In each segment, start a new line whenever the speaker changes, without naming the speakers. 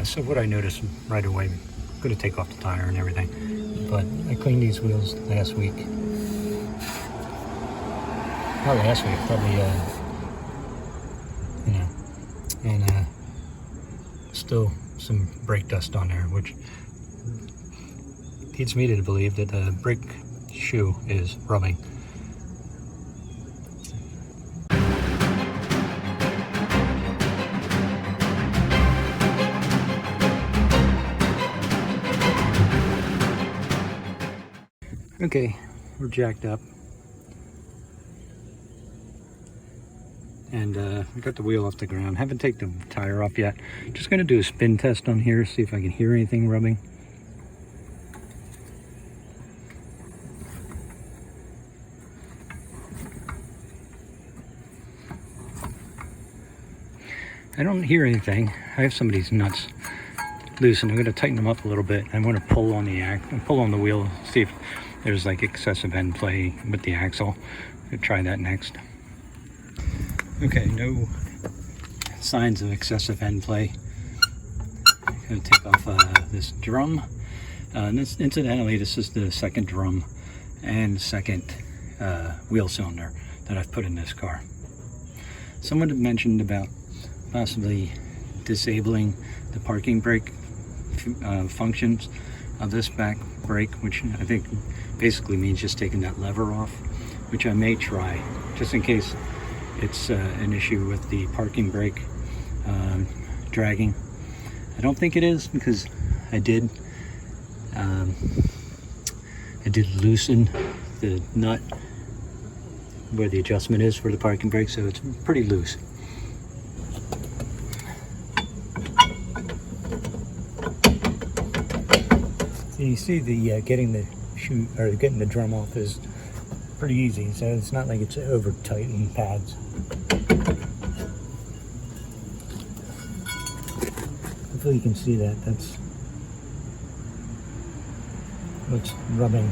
So what I noticed right away, I'm going to take off the tire and everything, but I cleaned these wheels last week. Not last week, probably, and still some brake dust on there, which leads me to believe that the brake shoe is rubbing. Okay, we're jacked up. And I got the wheel off the ground. Haven't taken the tire off yet. Just going to do a spin test on here, see if I can hear anything rubbing. I don't hear anything. I have some of these nuts loose, and I'm going to tighten them up a little bit. I want to pull on the wheel, see if there's like excessive end play with the axle. I'll try that next. Okay, no signs of excessive end play. I'm going to take off this drum. Incidentally, this is the second drum and second wheel cylinder that I've put in this car. Someone had mentioned about possibly disabling the parking brake functions of this back brake, which I think basically means just taking that lever off, which I may try, just in case it's an issue with the parking brake dragging. I don't think it is, because I did loosen the nut where the adjustment is for the parking brake, so it's pretty loose. So you see the getting the drum off is pretty easy, so it's not like it's over tightened pads. Hopefully you can see that. That's what's rubbing.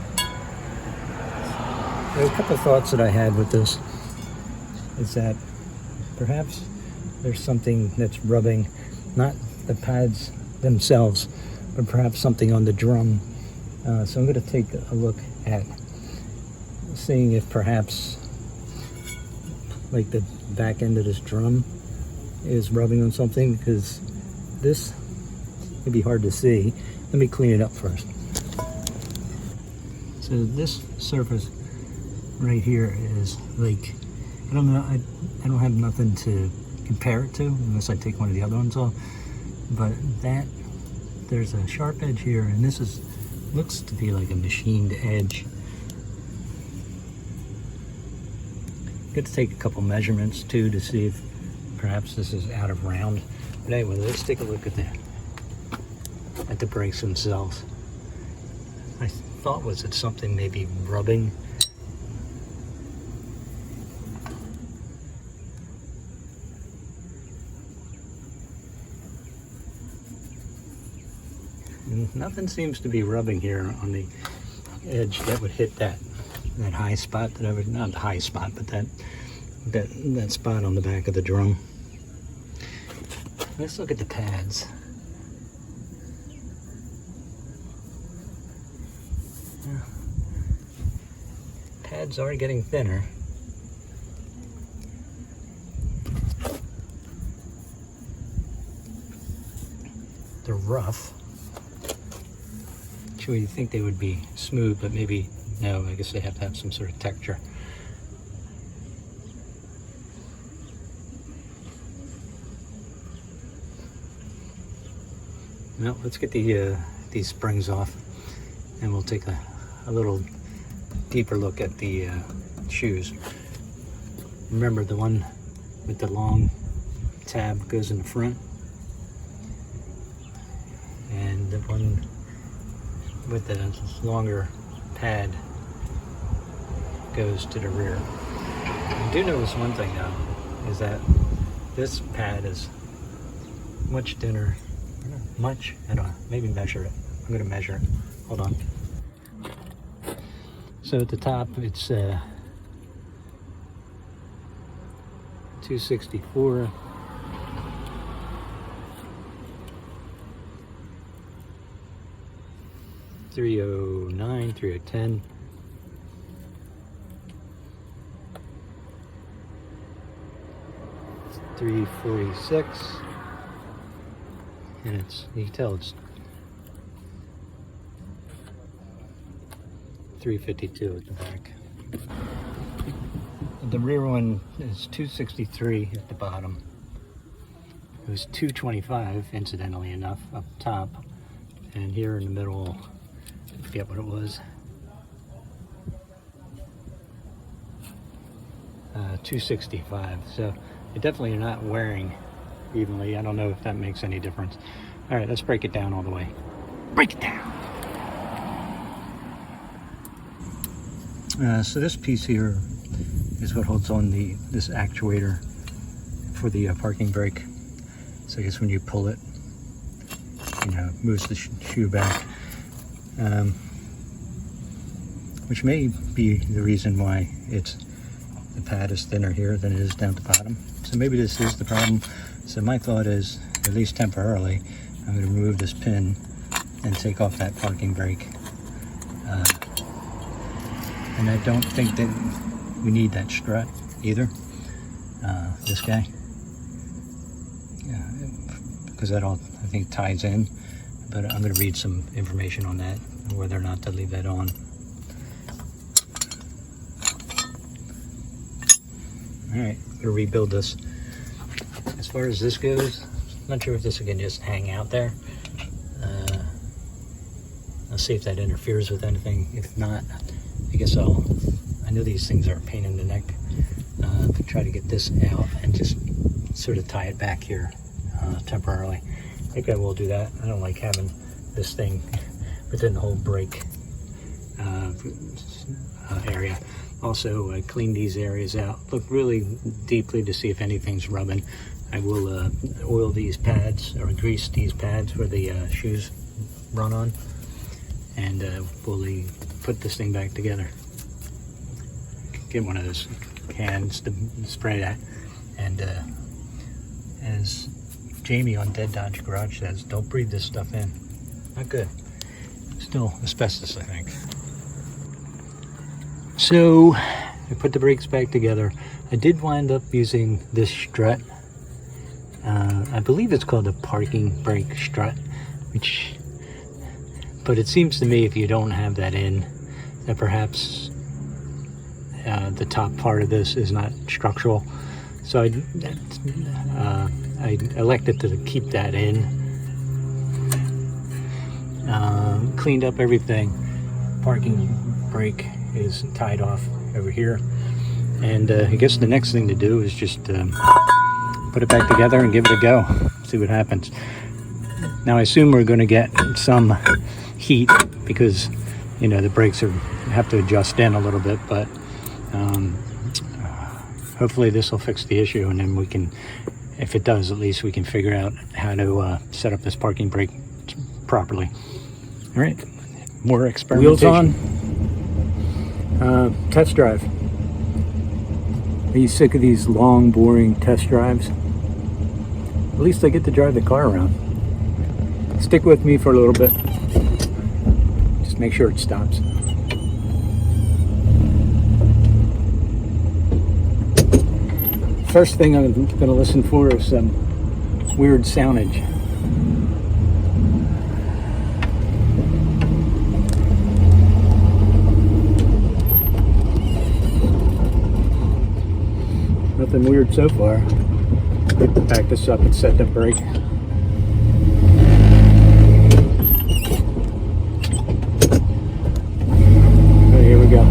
There are a couple of thoughts that I had with this. Is that perhaps there's something that's rubbing, not the pads themselves, but perhaps something on the drum. So I'm going to take a look at seeing if perhaps like the back end of this drum is rubbing on something, because this may be hard to see. Let me clean it up first. So this surface right here is like, I don't know, I don't have nothing to compare it to unless I take one of the other ones off, but there's a sharp edge here, and this looks to be like a machined edge. Good to take a couple measurements too to see if perhaps this is out of round. But anyway, let's take a look at the brakes themselves. My thought was that something may be rubbing. Nothing seems to be rubbing here on the edge that would hit that high spot that I would, not the high spot, but that spot on the back of the drum. Let's look at the pads. Pads are getting thinner. They're rough. Actually, you'd think they would be smooth, but maybe no. I guess they have to have some sort of texture. Now let's get these springs off, and we'll take a little deeper look at the shoes. Remember, the one with the long tab goes in the front, and the one with the longer pad goes to the rear. I do notice one thing though, is that this pad is much thinner. Much? I don't know. Maybe measure it. I'm going to measure it. Hold on. So at the top it's 264. 309, 3010. $346, and it's, you can tell it's $352 at the back. The rear one is $263 at the bottom. It was $225, incidentally enough, up top, and here in the middle, I forget what it was, $265. So they definitely are not wearing evenly. I don't know if that makes any difference. All right, let's break it down all the way. Break it down. So this piece here is what holds on this actuator for the parking brake. So I guess when you pull it, you know, it moves the shoe back, which may be the reason why the pad is thinner here than it is down at the bottom. So maybe this is the problem. So my thought is, at least temporarily, I'm going to remove this pin and take off that parking brake. And I don't think that we need that strut either, this guy, because that all, I think, ties in. But I'm going to read some information on that, whether or not to leave that on. All right, I'm going to rebuild this. As far as this goes, I'm not sure if this can just hang out there. I'll see if that interferes with anything. If not, I guess I know these things are a pain in the neck. Try to get this out and just sort of tie it back here temporarily. I think I will do that. I don't like having this thing within the whole brake area. Also, clean these areas out. Look really deeply to see if anything's rubbing. I will oil these pads or grease these pads where the shoes run on, and we'll put this thing back together. Get one of those cans to spray that, and as Jamie on Dead Dodge Garage says, don't breathe this stuff in. Not good. Still asbestos, I think. So I put the brakes back together. I did wind up using this strut. I believe it's called a parking brake strut, but it seems to me if you don't have that in, that perhaps the top part of this is not structural. So I elected to keep that in. Cleaned up everything. Parking brake is tied off over here, and I guess the next thing to do is just put it back together and give it a go, see what happens. Now I assume we're going to get some heat because, you know, the brakes have to adjust in a little bit, but hopefully this will fix the issue, and then we can, if it does, at least we can figure out how to set up this parking brake properly. All right, more experimentation. Wheels on. Test drive. Are you sick of these long, boring test drives? At least I get to drive the car around. Stick with me for a little bit. Just make sure it stops. First thing I'm going to listen for is some weird soundage. Nothing weird so far. I have to back this up and set the brake. Oh, here we go.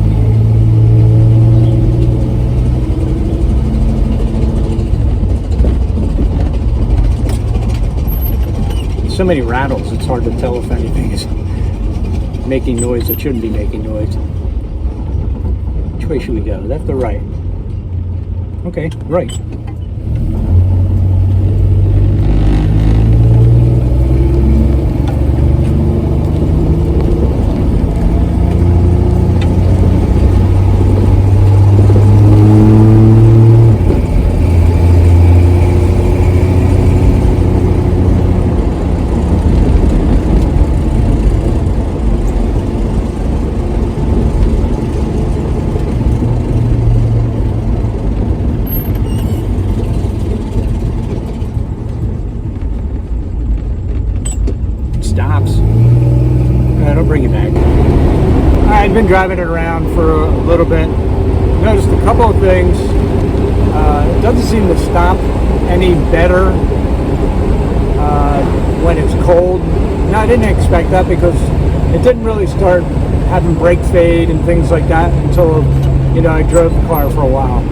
So many rattles, it's hard to tell if anything is making noise that shouldn't be making noise. Which way should we go? Left or right? Okay, right.
I'll bring you back. I've been driving it around for a little bit. Noticed a couple of things. It doesn't seem to stop any better when it's cold. Now, I didn't expect that because it didn't really start having brake fade and things like that until, you know, I drove the car for a while.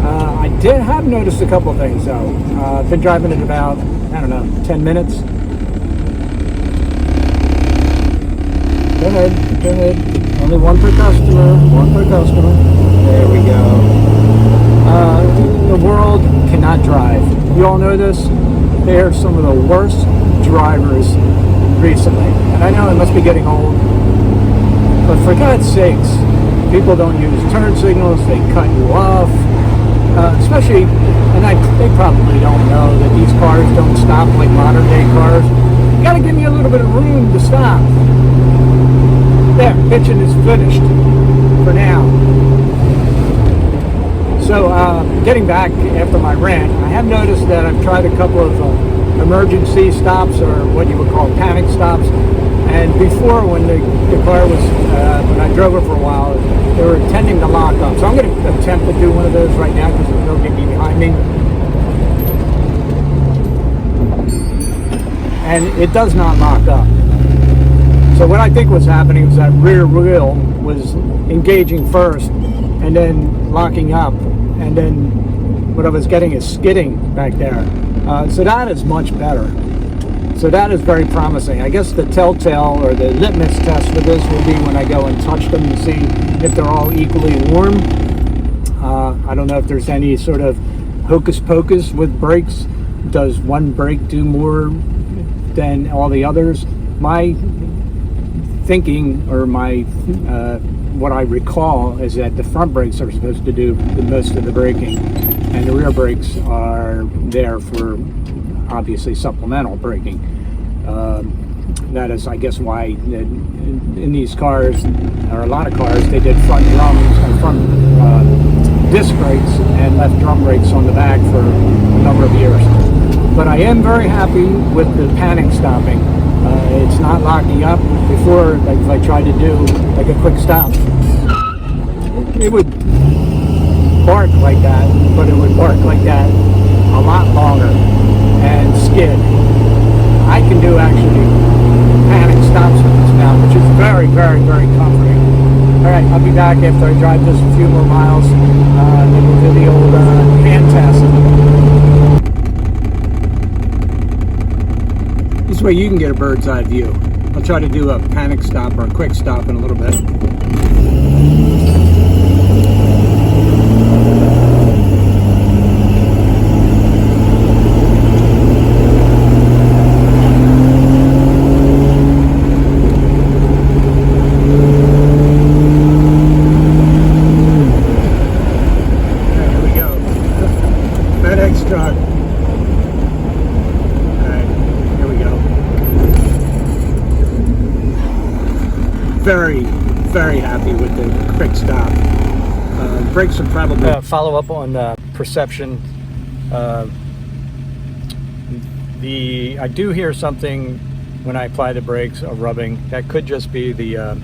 I did have noticed a couple of things though. I've been driving it about, I don't know, 10 minutes. Go ahead. Only one per customer. There we go. The world cannot drive. You all know this. They are some of the worst drivers recently. And I know it must be getting old. But for God's sakes, people don't use turn signals. They cut you off. Especially, and they probably don't know that these cars don't stop like modern day cars. You gotta give me a little bit of room to stop. There, bitching is finished for now. So, getting back after my rant, I have noticed that I've tried a couple of emergency stops, or what you would call panic stops. And before, when the car was, when I drove it for a while, they were tending to lock up. So I'm going to attempt to do one of those right now because they'll get me behind me. And it does not lock up. So what I think was happening was that rear wheel was engaging first and then locking up. And then what I was getting is skidding back there. So that is much better. So that is very promising. I guess the telltale or the litmus test for this will be when I go and touch them to see if they're all equally warm. I don't know if there's any sort of hocus pocus with brakes. Does one brake do more than all the others? My thinking, or my what I recall, is that the front brakes are supposed to do the most of the braking, and the rear brakes are there for obviously supplemental braking. That is, I guess, why in these cars, or a lot of cars, they did front drums and front disc brakes and left drum brakes on the back for a number of years. But I am very happy with the panic stopping. It's not locking up. Before, like if I tried to do like a quick stop, it would bark like that, but it would bark like that a lot longer and skid. I can do actually panic stops with this now, which is very, very, very comforting. All right, I'll be back after I drive just a few more miles. Then we'll do the old hand test. This way you can get a bird's eye view. I'll try to do a panic stop or a quick stop in a little bit. Very, very happy with the quick stop. Brakes are probably follow up on perception. I do hear something when I apply the brakes, a rubbing. That could just be the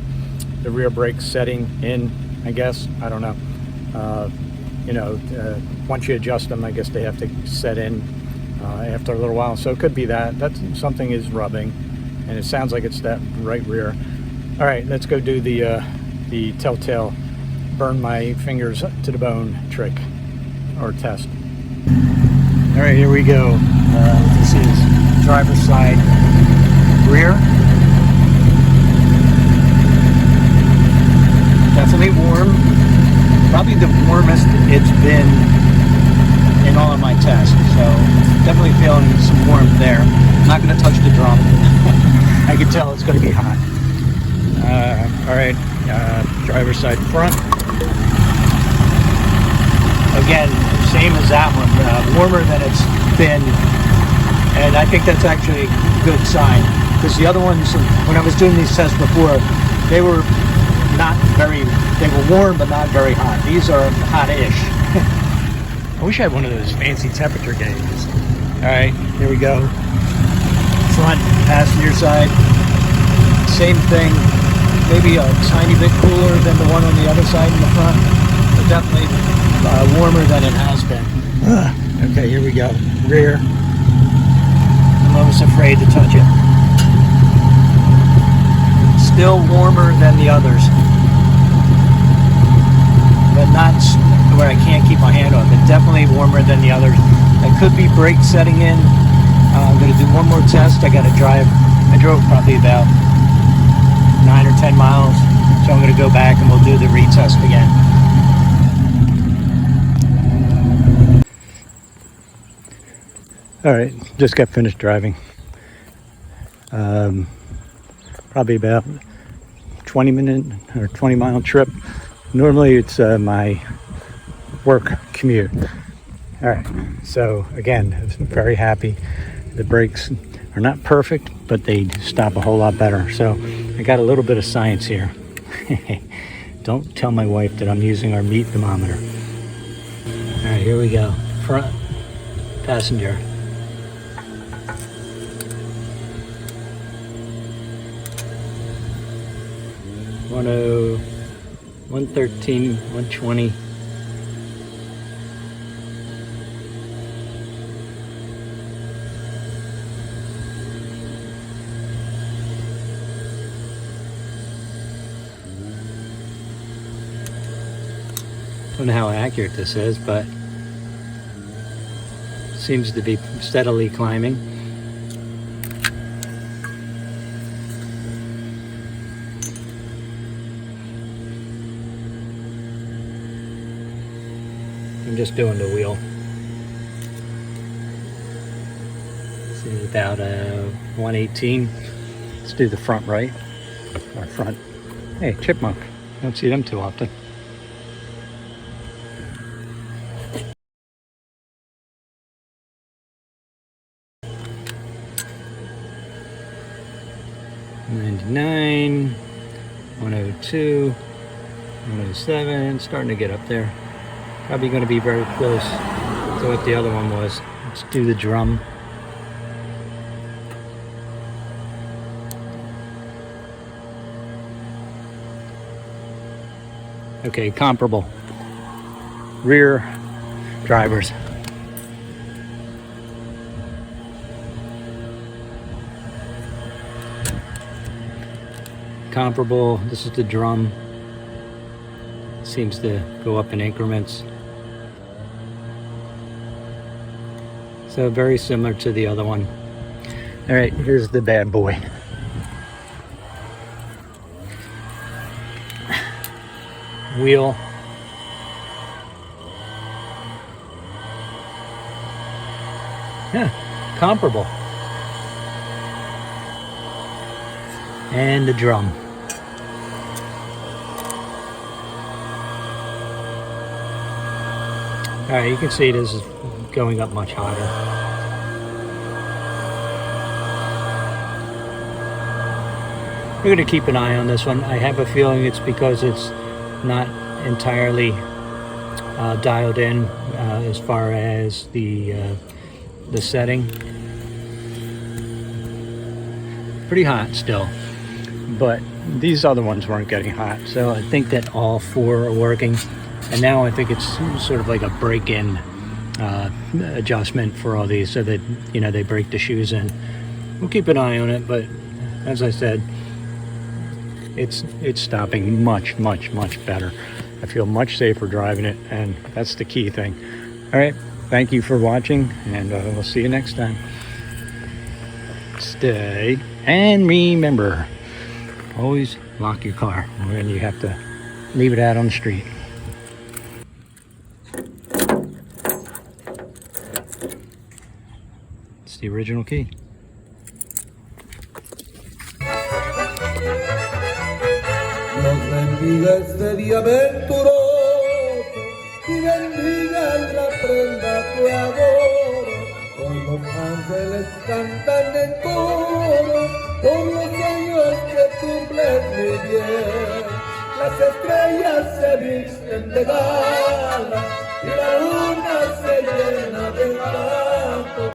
rear brake setting in, I guess. I don't know. Once you adjust them, I guess they have to set in after a little while. So it could be that something is rubbing, and it sounds like it's that right rear. All right, let's go do the telltale burn my fingers to the bone trick or test. All right, here we go. This is driver's side rear. Definitely warm. Probably the warmest it's been in all of my tests. So definitely feeling some warmth there. I'm not going to touch the drum. I can tell it's going to be hot. All right, driver's side front. Again, same as that one, warmer than it's been, and I think that's actually a good sign, because the other ones, when I was doing these tests before, they were warm but not very hot. These are hot-ish. I wish I had one of those fancy temperature gauges. All right, here we go. Front passenger side. Same thing, maybe a tiny bit cooler than the one on the other side in the front, but definitely warmer than it has been. Okay, here we go. Rear. I'm almost afraid to touch it. Still warmer than the others, but not where I can't keep my hand on it. But definitely warmer than the others. That could be brake setting in. I'm going to do one more test. I got to drive. I drove probably about 9 or 10 miles, so I'm going to go back and we'll do the retest again. All right, just got finished driving. Probably about 20-minute or 20-mile trip. Normally it's my work commute. All right, so again, I'm very happy. The brakes are not perfect, but they stop a whole lot better. So I got a little bit of science here. Don't tell my wife that I'm using our meat thermometer. All right, here we go. Front passenger. Oh, 113, 120. Don't know how accurate this is, but seems to be steadily climbing. I'm just doing the wheel. This is about 118. Let's do the front right, or front. Hey, chipmunk. Don't see them too often. $99, 102, 107, starting to get up there. Probably going to be very close to what the other one was. Let's do the drum. Okay, comparable. Rear drivers. Comparable. This is the drum. Seems to go up in increments. So very similar to the other one. All right, here's the bad boy. Wheel. Yeah, comparable. And the drum. All right, you can see this is going up much hotter. We're going to keep an eye on this one. I have a feeling it's because it's not entirely dialed in as far as the setting. Pretty hot still, but these other ones weren't getting hot, so I think that all four are working. And now I think it's sort of like a break-in adjustment for all these, so that, you know, they break the shoes in. We'll keep an eye on it, but as I said, it's stopping much better. I feel much safer driving it, and that's the key thing. All right, thank you for watching, and we'll see you next time. Stay, and remember, always lock your car when you have to leave it out on the street. It's the original key.
Dios bendiga este día venturoso y bendiga la prenda que adoro. Hoy los ángeles cantan en coro por los años que cumples muy bien. Las estrellas se visten de gala y la